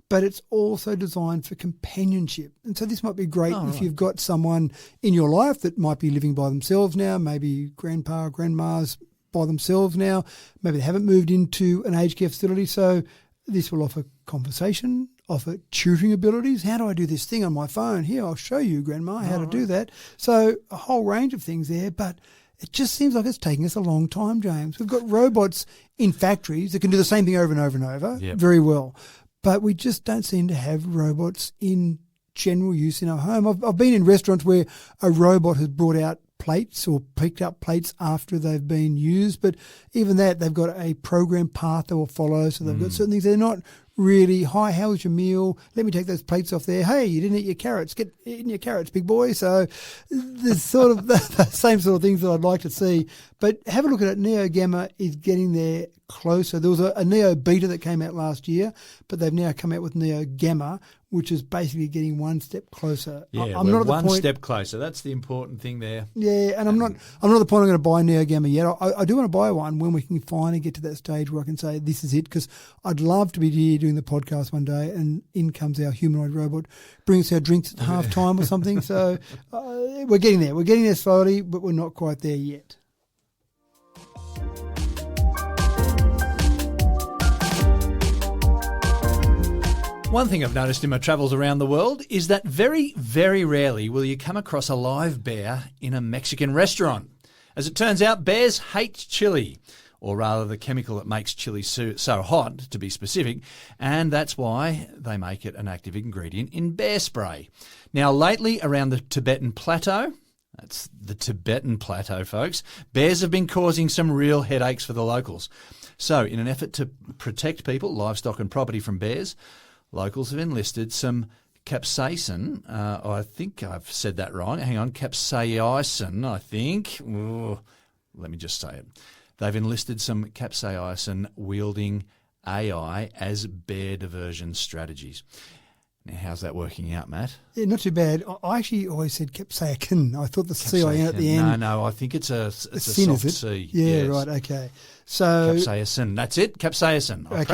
But it's also designed for companionship. And so this might be great if you've got someone in your life that might be living by themselves now, maybe grandpa or grandma's by themselves now. Maybe they haven't moved into an aged care facility. So this will offer conversation, offer tutoring abilities. How do I do this thing on my phone? Here, I'll show you, Grandma, how to do that. So a whole range of things there, but it just seems like it's taking us a long time, James. We've got robots in factories that can do the same thing over and over and over very well, but we just don't seem to have robots in general use in our home. I've been in restaurants where a robot has brought out plates or picked up plates after they've been used, but even that, they've got a program path they will follow, so they've got certain things. They're not really, hi, how was your meal? Let me take those plates off there. Hey, you didn't eat your carrots. Get eating your carrots, big boy. So there's sort of the same sort of things that I'd like to see. But have a look at it. Neo Gamma is getting there closer. There was a Neo Beta that came out last year, but they've now come out with Neo Gamma, which is basically getting one step closer. Yeah, I'm not at the one point, step closer. That's the important thing there. Yeah, and I'm not at the point I'm going to buy Neo Gamma yet. I do want to buy one when we can finally get to that stage where I can say this is it, because I'd love to be here doing the podcast one day and in comes our humanoid robot, brings us our drinks at half time or something. So we're getting there. We're getting there slowly, but we're not quite there yet. One thing I've noticed in my travels around the world is that very, very rarely will you come across a live bear in a Mexican restaurant. As it turns out, bears hate chili, or rather the chemical that makes chili so hot, to be specific, and that's why they make it an active ingredient in bear spray. Now, lately around the Tibetan Plateau, that's the Tibetan Plateau, folks, bears have been causing some real headaches for the locals. So, in an effort to protect people, livestock and property from bears, locals have enlisted some capsaicin. I think I've said that wrong. Hang on, capsaicin, I think. Ooh, let me just say it. They've enlisted some capsaicin-wielding AI as bear diversion strategies. Now, how's that working out, Matt? Yeah, not too bad. I actually always said capsaicin. I thought the CIN at the end. No, I think it's a sin, soft is it? C. Yeah, yes. right, okay. So Capsaicin, that's it, capsaicin. I Okay.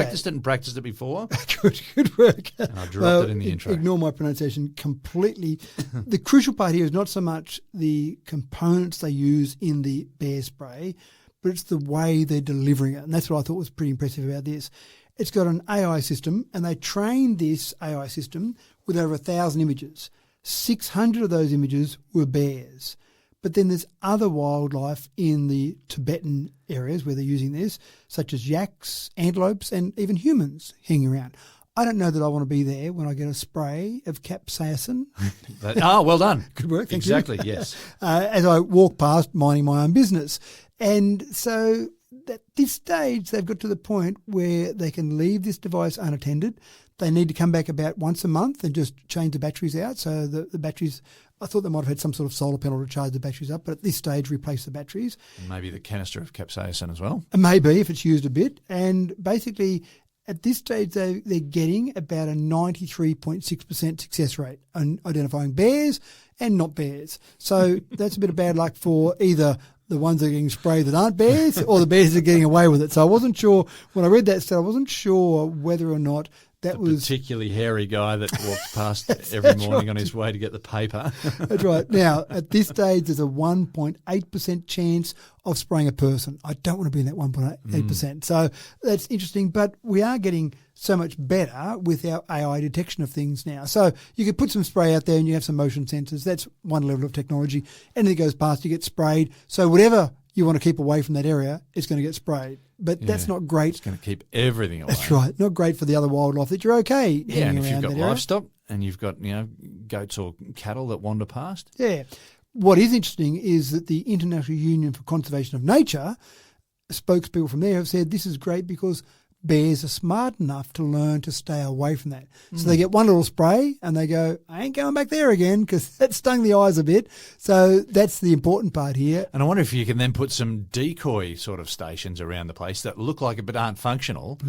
practiced it before, good work. and I dropped it in the intro. Ignore my pronunciation completely. The crucial part here is not so much the components they use in the bear spray, but it's the way they're delivering it. And that's what I thought was pretty impressive about this. It's got an AI system, and they trained this AI system with over 1,000 images. 600 of those images were bears. But then there's other wildlife in the Tibetan areas where they're using this, such as yaks, antelopes, and even humans hanging around. I don't know that I want to be there when I get a spray of capsaicin. Well done. Good work, thank exactly, you. yes. As I walk past minding my own business. And so at this stage, they've got to the point where they can leave this device unattended. They need to come back about once a month and just change the batteries out. So the batteries, I thought they might have had some sort of solar panel to charge the batteries up, but at this stage, replace the batteries. And maybe the canister of capsaicin as well. And maybe if it's used a bit. And basically, at this stage, they're getting about a 93.6% success rate on identifying bears and not bears. So that's a bit of bad luck for either the ones that are getting sprayed that aren't bears or the bears that are getting away with it. So I wasn't sure, when I read that stat, I wasn't sure whether or not that was particularly hairy guy that walks past every morning on his way to get the paper. That's right. Now, at this stage, there's a 1.8% chance of spraying a person. I don't want to be in that 1.8%. So that's interesting. But we are getting so much better with our AI detection of things now. So you could put some spray out there and you have some motion sensors. That's one level of technology. Anything that goes past, you get sprayed. So whatever you want to keep away from that area, it's going to get sprayed. But that's not great. It's going to keep everything away. That's right. Not great for the other wildlife that you're okay. Yeah, and if you've got that area. livestock and you've got, goats or cattle that wander past. Yeah. What is interesting is that the International Union for Conservation of Nature, spokespeople from there have said this is great because bears are smart enough to learn to stay away from that. So they get one little spray and they go, I ain't going back there again because that stung the eyes a bit. So that's the important part here. And I wonder if you can then put some decoy sort of stations around the place that look like it but aren't functional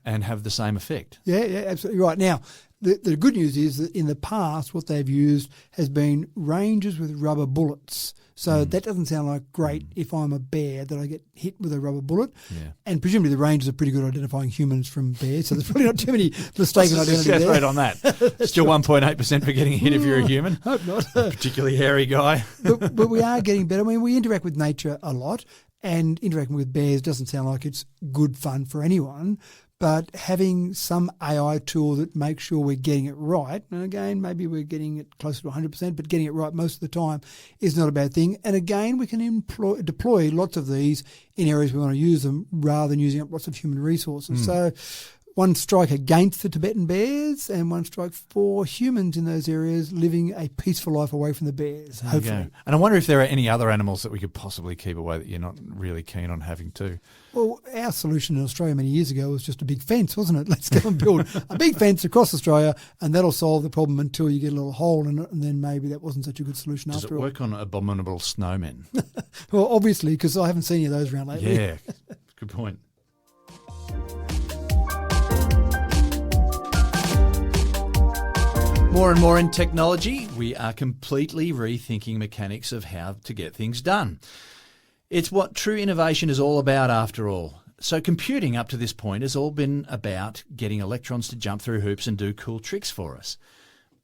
and have the same effect. Yeah, absolutely right. Now, the good news is that in the past what they've used has been ranges with rubber bullets. So that doesn't sound like great if I'm a bear that I get hit with a rubber bullet. Yeah. And presumably the rangers are pretty good at identifying humans from bears, so there's probably not too many mistaken identities there. Success rate on that? Still 1.8% for getting hit if you're a human. Hope not. A particularly hairy guy. but we are getting better. I mean, we interact with nature a lot, and interacting with bears doesn't sound like it's good fun for anyone. But having some AI tool that makes sure we're getting it right, and again, maybe we're getting it closer to 100%, but getting it right most of the time is not a bad thing. And again, we can deploy lots of these in areas we want to use them rather than using up lots of human resources. So one strike against the Tibetan bears and one strike for humans in those areas living a peaceful life away from the bears, hopefully. And I wonder if there are any other animals that we could possibly keep away that you're not really keen on having too. Well, our solution in Australia many years ago was just a big fence, wasn't it? Let's go and build a big fence across Australia and that'll solve the problem until you get a little hole in it, and then maybe that wasn't such a good solution after all. Does it work on abominable snowmen? Well, obviously, because I haven't seen any of those around lately. Yeah, good point. More and more in technology, we are completely rethinking mechanics of how to get things done. It's what true innovation is all about after all. So computing up to this point has all been about getting electrons to jump through hoops and do cool tricks for us.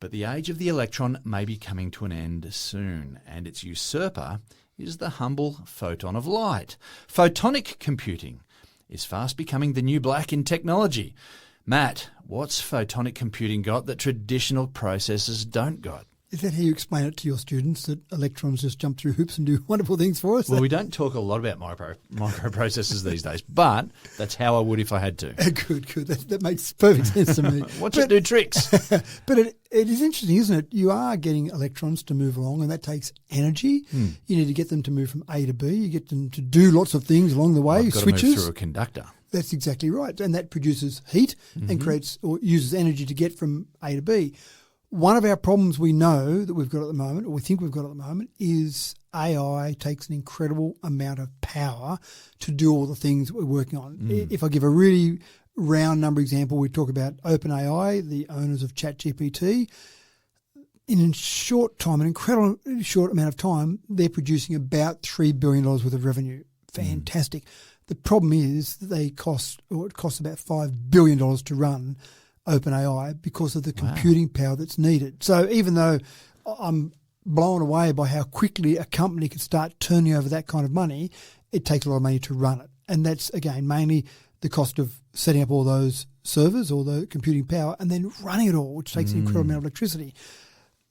But the age of the electron may be coming to an end soon, and its usurper is the humble photon of light. Photonic computing is fast becoming the new black in technology. Matt, what's photonic computing got that traditional processors don't got? Is that how you explain it to your students, that electrons just jump through hoops and do wonderful things for us? Well, we don't talk a lot about microprocessors these days, but that's how I would if I had to. Good. That makes perfect sense to me. Watch it do tricks. But it is interesting, isn't it? You are getting electrons to move along, and that takes energy. You need to get them to move from A to B. You get them to do lots of things along the way, I've got switches. to move through a conductor. That's exactly right. And that produces heat and creates or uses energy to get from A to B. One of our problems we know that we've got at the moment, or we think we've got at the moment, is AI takes an incredible amount of power to do all the things that we're working on. If I give a really round number example, we talk about OpenAI, the owners of ChatGPT. In a short time, an incredible short amount of time, they're producing about $3 billion worth of revenue. Fantastic. The problem is that it costs about $5 billion to run OpenAI because of the computing power that's needed. So even though I'm blown away by how quickly a company can start turning over that kind of money, it takes a lot of money to run it. And that's, again, mainly the cost of setting up all those servers, all the computing power, and then running it all, which takes an incredible amount of electricity.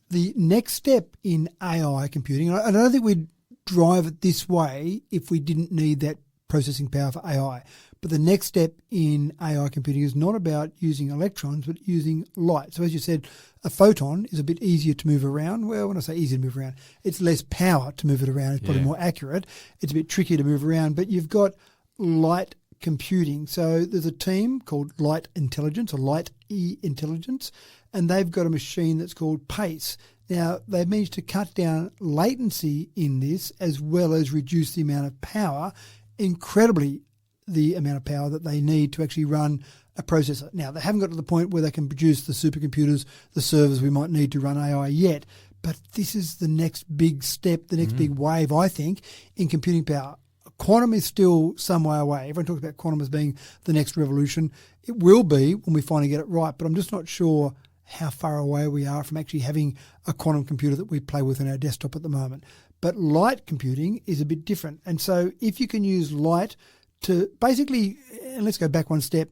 the next step in AI computing, and I don't think we'd drive it this way if we didn't need that processing power for AI. But the next step in AI computing is not about using electrons, but using light. So as you said, a photon is a bit easier to move around. Well, when I say easier to move around, it's less power to move it around. It's probably more accurate. It's a bit trickier to move around, but you've got light computing. So there's a team called Light Intelligence or Light E Intelligence, and they've got a machine that's called PACE. Now, they've managed to cut down latency in this as well as reduce the amount of power, incredibly the amount of power that they need to actually run a processor. Now, they haven't got to the point where they can produce the supercomputers, the servers we might need to run AI yet, but this is the next big step, the next big wave, I think, in computing power. Quantum is still some way away. Everyone talks about quantum as being the next revolution. It will be when we finally get it right, but I'm just not sure how far away we are from actually having a quantum computer that we play with on our desktop at the moment. But light computing is a bit different. And so if you can use light to basically, and let's go back one step,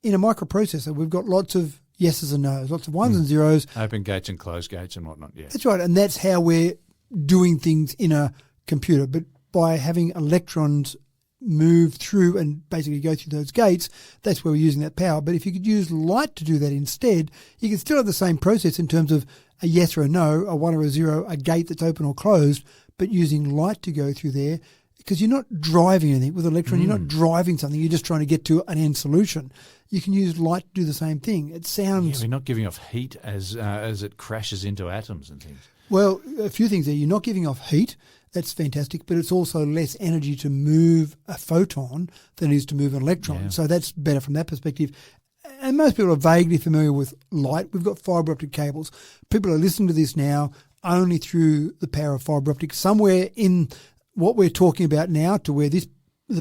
in a microprocessor, we've got lots of yeses and nos, lots of ones and zeros. Open gates and closed gates and whatnot, yeah. That's right, and that's how we're doing things in a computer. But by having electrons move through and basically go through those gates, that's where we're using that power. But if you could use light to do that instead, you can still have the same process in terms of a yes or a no, a one or a zero, a gate that's open or closed, but using light to go through there, because you're not driving anything with electron, you're not driving something, you're just trying to get to an end solution. You can use light to do the same thing. It sounds... Yeah, we're not giving off heat as it crashes into atoms and things. Well, a few things there. You're not giving off heat. That's fantastic, but it's also less energy to move a photon than it is to move an electron. Yeah. So that's better from that perspective. And most people are vaguely familiar with light. We've got fibre optic cables. People are listening to this now only through the power of fibre optic. Somewhere in what we're talking about now to where the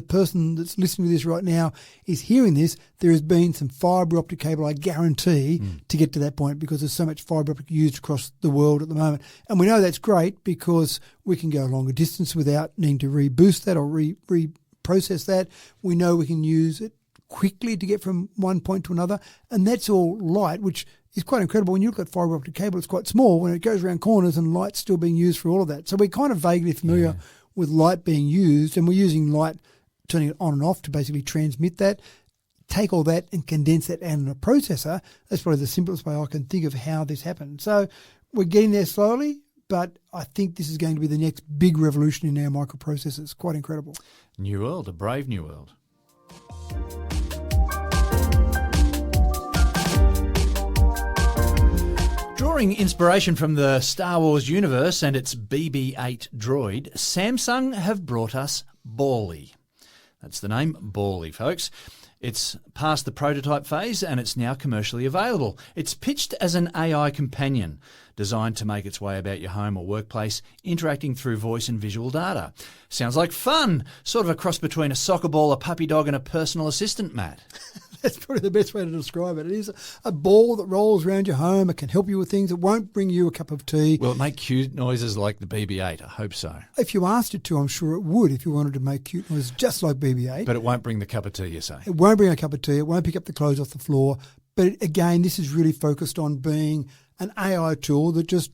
person that's listening to this right now is hearing this, there has been some fibre optic cable, I guarantee, to get to that point, because there's so much fibre optic used across the world at the moment. And we know that's great because we can go a longer distance without needing to reboost that or reprocess that. We know we can use it quickly to get from one point to another, and that's all light, which is quite incredible. When you look at fibre optic cable, it's quite small when it goes around corners, and light's still being used for all of that. So we're kind of vaguely familiar with light being used, and we're using light, turning it on and off to basically transmit that. Take all that and condense that out in a processor. That's probably the simplest way I can think of how this happened. So we're getting there slowly, but I think this is going to be the next big revolution in our microprocessors. Quite incredible. New world, a brave new world. Drawing inspiration from the Star Wars universe and its BB-8 droid, Samsung have brought us Ballie. That's the name, Ballie, folks. It's past the prototype phase and it's now commercially available. It's pitched as an AI companion designed to make its way about your home or workplace, interacting through voice and visual data. Sounds like fun, sort of a cross between a soccer ball, a puppy dog and a personal assistant, Matt. That's probably the best way to describe it. It is a ball that rolls around your home. It can help you with things. It won't bring you a cup of tea. Will it make cute noises like the BB-8? I hope so. If you asked it to, I'm sure it would, if you wanted to make cute noises just like BB-8. But it won't bring the cup of tea, you say? It won't bring a cup of tea. It won't pick up the clothes off the floor. But again, this is really focused on being an AI tool that just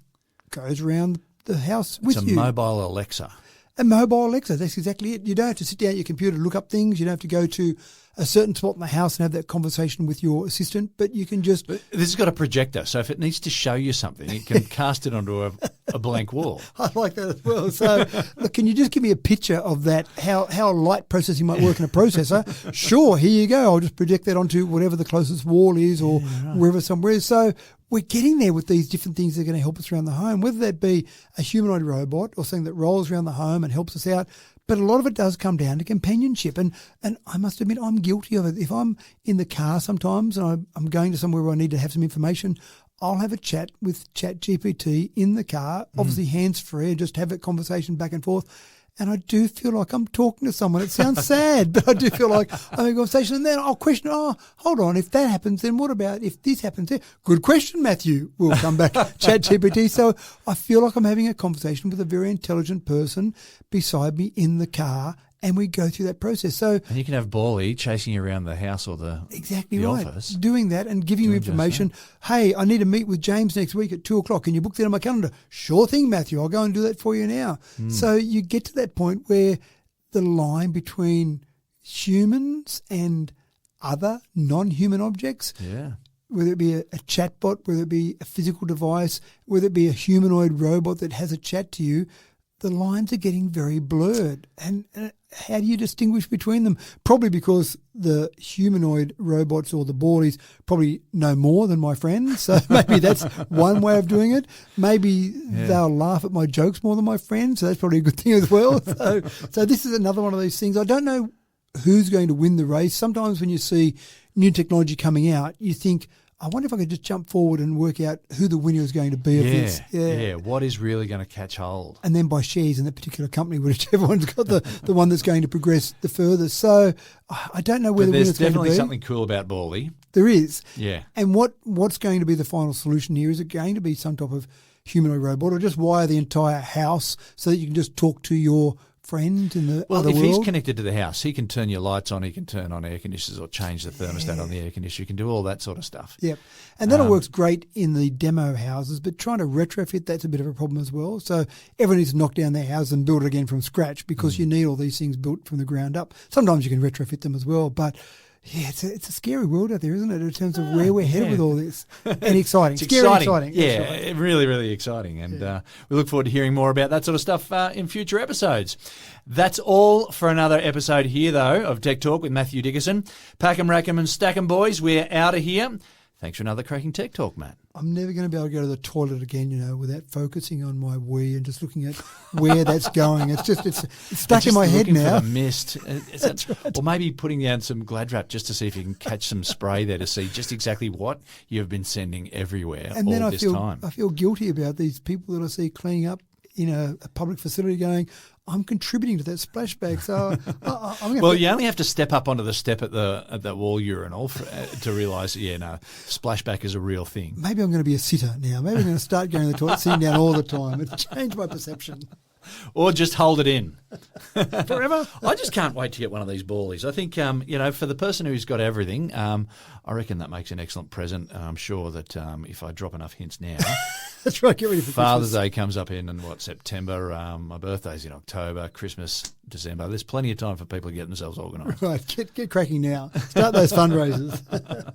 goes around the house with you. It's a mobile Alexa. A mobile Alexa, that's exactly it. You don't have to sit down at your computer to look up things. You don't have to go to a certain spot in the house and have that conversation with your assistant, but you can just... But this has got a projector, so if it needs to show you something, it can cast it onto a blank wall. I like that as well. So, look, can you just give me a picture of that, how light processing might work in a processor? Sure, here you go. I'll just project that onto whatever the closest wall is or wherever somewhere is. So we're getting there with these different things that are going to help us around the home, whether that be a humanoid robot or something that rolls around the home and helps us out. But a lot of it does come down to companionship. And I must admit, I'm guilty of it. If I'm in the car sometimes and I'm going to somewhere where I need to have some information, I'll have a chat with ChatGPT in the car, obviously hands-free, and just have a conversation back and forth. And I do feel like I'm talking to someone. It sounds sad, but I do feel like I'm having a conversation. And then I'll question, hold on, if that happens, then what about if this happens? Good question, Matthew. We'll come back, ChatGPT. So I feel like I'm having a conversation with a very intelligent person beside me in the car And we go through that process. So And you can have Ballie chasing you around the house or the exactly the right. office. Doing that and giving you Doing just information. Hey, I need to meet with James next week at 2:00. Can you book that on my calendar? Sure thing, Matthew. I'll go and do that for you now. So you get to that point where the line between humans and other non-human objects, Yeah. whether it be a chatbot, whether it be a physical device, whether it be a humanoid robot that has a chat to you, the lines are getting very blurred. And how do you distinguish between them? Probably because the humanoid robots or the Ballies probably know more than my friends. So maybe that's one way of doing it. Maybe they'll laugh at my jokes more than my friends. So that's probably a good thing as well. So this is another one of these things. I don't know who's going to win the race. Sometimes when you see new technology coming out, you think, I wonder if I could just jump forward and work out who the winner is going to be of this. Yeah. What is really going to catch hold? And then buy shares in that particular company, whichever one's got the one that's going to progress the furthest. So I don't know where the winner's going to be. There's definitely something cool about Ballie. There is. Yeah. And what's going to be the final solution here? Is it going to be some type of humanoid robot or just wire the entire house so that you can just talk to your friend in the other if world? he's connected to the house, he can turn your lights on, he can turn on air conditioners or change the thermostat on the air conditioner. You can do all that sort of stuff. Yep. And that all works great in the demo houses, but trying to retrofit, that's a bit of a problem as well. So everyone needs to knock down their house and build it again from scratch because you need all these things built from the ground up. Sometimes you can retrofit them as well, but yeah, it's a scary world out there, isn't it, in terms of where we're headed with all this. And exciting. It's Scary exciting. exciting. Yeah, That's right. really, really exciting. And we look forward to hearing more about that sort of stuff in future episodes. That's all for another episode here, though, of Tech Talk with Matthew Dickerson. Pack 'em, rack 'em and stack 'em, boys. We're out of here. Thanks for another cracking Tech Talk, Matt. I'm never going to be able to go to the toilet again, without focusing on my wee and just looking at where that's going. It's stuck in my head now. For the mist. That's right. Or maybe putting down some Glad wrap just to see if you can catch some spray there to see just exactly what you have been sending everywhere And all then this time. I feel guilty about these people that I see cleaning up in a public facility going, I'm contributing to that splashback. So I'm going to You only have to step up onto the step at the wall urinal to realise, splashback is a real thing. Maybe I'm going to be a sitter now. Maybe I'm going to start going to the toilet, sitting down all the time. It's changed my perception. Or just hold it in. Forever. I just can't wait to get one of these Ballies. I think, for the person who's got everything, I reckon that makes an excellent present. And I'm sure that if I drop enough hints now, That's right, get ready for Father's Christmas. Day comes up in September. My birthday's in October. Christmas, December. There's plenty of time for people to get themselves organised. Right, get cracking now. Start those fundraisers.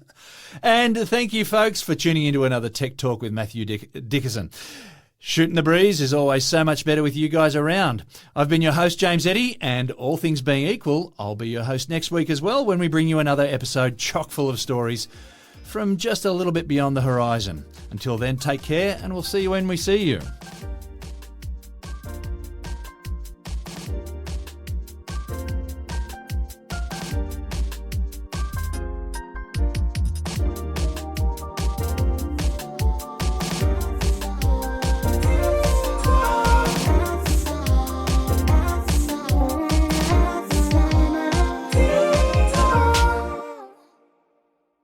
And thank you, folks, for tuning into another Tech Talk with Matthew Dickerson. Shooting the breeze is always so much better with you guys around. I've been your host, James Eddy, and all things being equal, I'll be your host next week as well when we bring you another episode chock full of stories from just a little bit beyond the horizon. Until then, take care, and we'll see you when we see you.